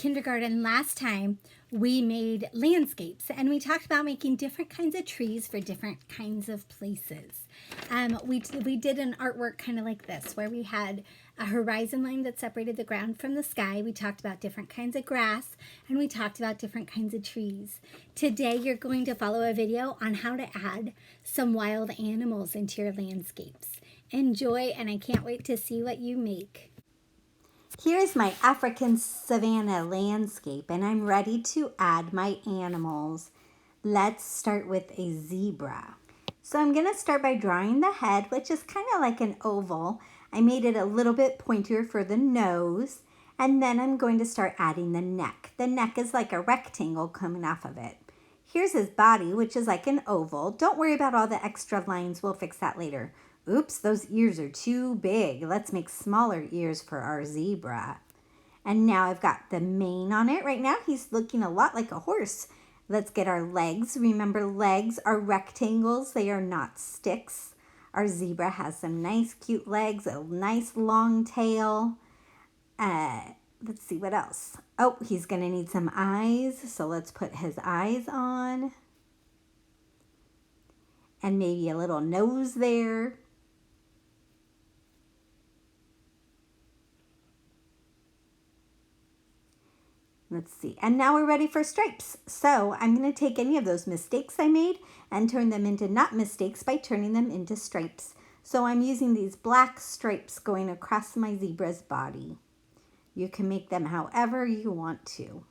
kindergarten last time, we made landscapes and we talked about making different kinds of trees for different kinds of places. We did an artwork kind of like this, where we had a horizon line that separated the ground from the sky. We talked about different kinds of grass, and we talked about different kinds of trees. Today, you're going to follow a video on how to add some wild animals into your landscapes. Enjoy, and I can't wait to see what you make. Here's my African savanna landscape, and I'm ready to add my animals. Let's start with a zebra. So I'm going to start by drawing the head, which is kind of like an oval. I made it a little bit pointier for the nose, and then I'm going to start adding the neck. The neck is like a rectangle coming off of it. Here's his body, which is like an oval. Don't worry about all the extra lines. We'll fix that later. Oops, those ears are too big. Let's make smaller ears for our zebra. And now I've got the mane on it. Right now he's looking a lot like a horse. Let's get our legs. Remember, legs are rectangles. They are not sticks. Our zebra has some nice cute legs, a nice long tail. Let's see what else. Oh, he's going to need some eyes. So let's put his eyes on. And maybe a little nose there. Let's see. And now we're ready for stripes. So I'm going to take any of those mistakes I made and turn them into not mistakes by turning them into stripes. So I'm using these black stripes going across my zebra's body. You can make them however you want to.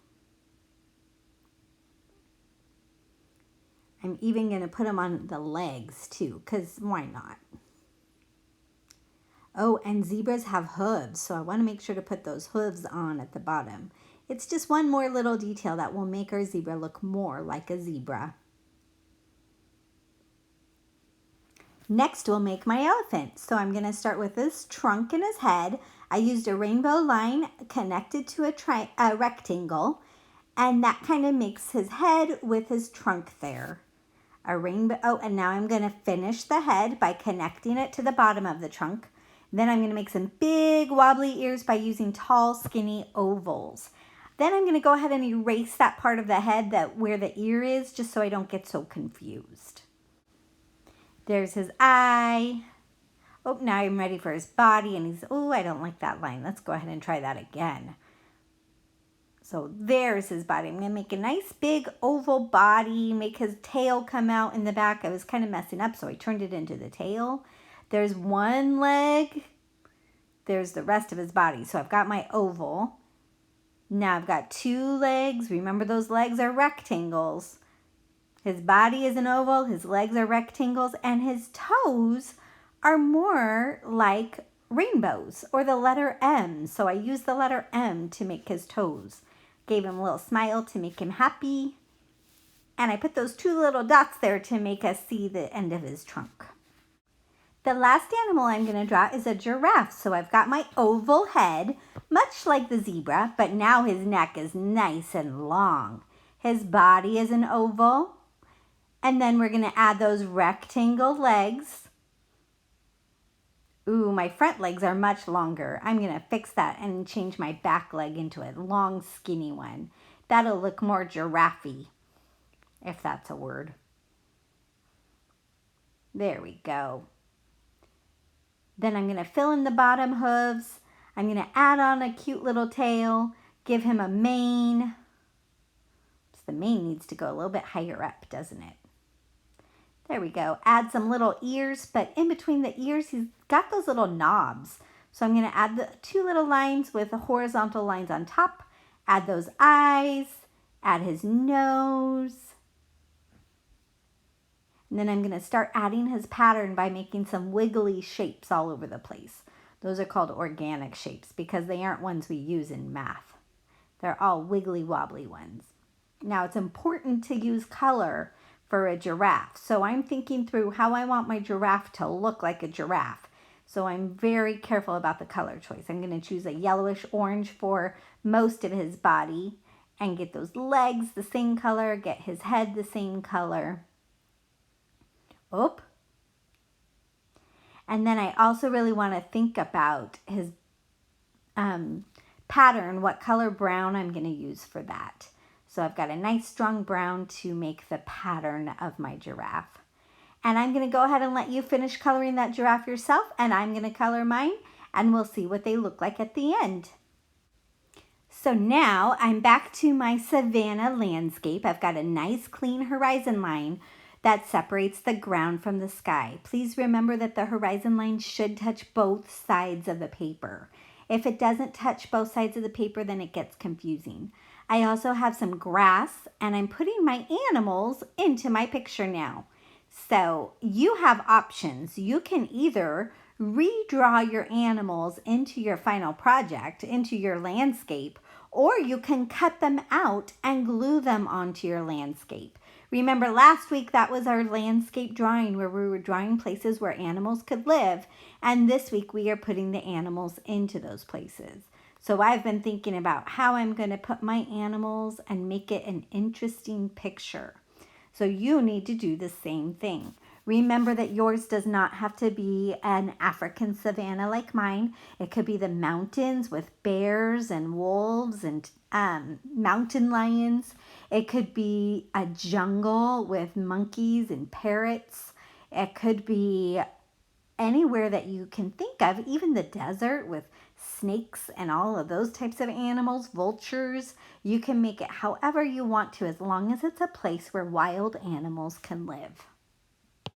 I'm even going to put them on the legs too, because why not? Oh, and zebras have hooves, so I want to make sure to put those hooves on at the bottom. It's just one more little detail that will make our zebra look more like a zebra. Next, we'll make my elephant. So I'm going to start with his trunk and his head. I used a rainbow line connected to a rectangle, and that kind of makes his head with his trunk there. A rainbow. Oh, and now I'm going to finish the head by connecting it to the bottom of the trunk. Then I'm going to make some big wobbly ears by using tall, skinny ovals. Then I'm going to go ahead and erase that part of the head where the ear is, just so I don't get so confused. There's his eye. Oh, now I'm ready for his body, and oh, I don't like that line. Let's go ahead and try that again. So there's his body. I'm going to make a nice big oval body, make his tail come out in the back. I was kind of messing up, so I turned it into the tail. There's one leg. There's the rest of his body. So I've got my oval. Now I've got two legs. Remember, those legs are rectangles. His body is an oval, his legs are rectangles, and his toes are more like rainbows or the letter M. So I used the letter M to make his toes. Gave him a little smile to make him happy. And I put those two little dots there to make us see the end of his trunk. The last animal I'm going to draw is a giraffe. So I've got my oval head, much like the zebra, but now his neck is nice and long. His body is an oval. And then we're going to add those rectangle legs. Ooh, my front legs are much longer. I'm going to fix that and change my back leg into a long, skinny one. That'll look more giraffe-y, if that's a word. There we go. Then I'm going to fill in the bottom hooves. I'm going to add on a cute little tail, give him a mane. So the mane needs to go a little bit higher up, doesn't it? There we go. Add some little ears, but in between the ears, he's got those little knobs. So I'm going to add the two little lines with the horizontal lines on top. Add those eyes. Add his nose. And then I'm going to start adding his pattern by making some wiggly shapes all over the place. Those are called organic shapes because they aren't ones we use in math. They're all wiggly wobbly ones. Now it's important to use color for a giraffe. So I'm thinking through how I want my giraffe to look like a giraffe. So I'm very careful about the color choice. I'm going to choose a yellowish orange for most of his body and get those legs the same color, get his head the same color. Oop. And then I also really want to think about his pattern what color brown I'm going to use for that. So I've got a nice strong brown to make the pattern of my giraffe. And I'm going to go ahead and let you finish coloring that giraffe yourself, and I'm going to color mine, and we'll see what they look like at the end. So now I'm back to my savanna landscape. I've got a nice clean horizon line that separates the ground from the sky. Please remember that the horizon line should touch both sides of the paper. If it doesn't touch both sides of the paper, then it gets confusing. I also have some grass, and I'm putting my animals into my picture now. So you have options. You can either redraw your animals into your final project, into your landscape, or you can cut them out and glue them onto your landscape. Remember last week that was our landscape drawing where we were drawing places where animals could live, and this week we are putting the animals into those places. So I've been thinking about how I'm going to put my animals and make it an interesting picture. So you need to do the same thing. Remember that yours does not have to be an African savanna like mine. It could be the mountains with bears and wolves and mountain lions. It could be a jungle with monkeys and parrots. It could be anywhere that you can think of, even the desert with snakes and all of those types of animals, vultures. You can make it however you want to, as long as it's a place where wild animals can live.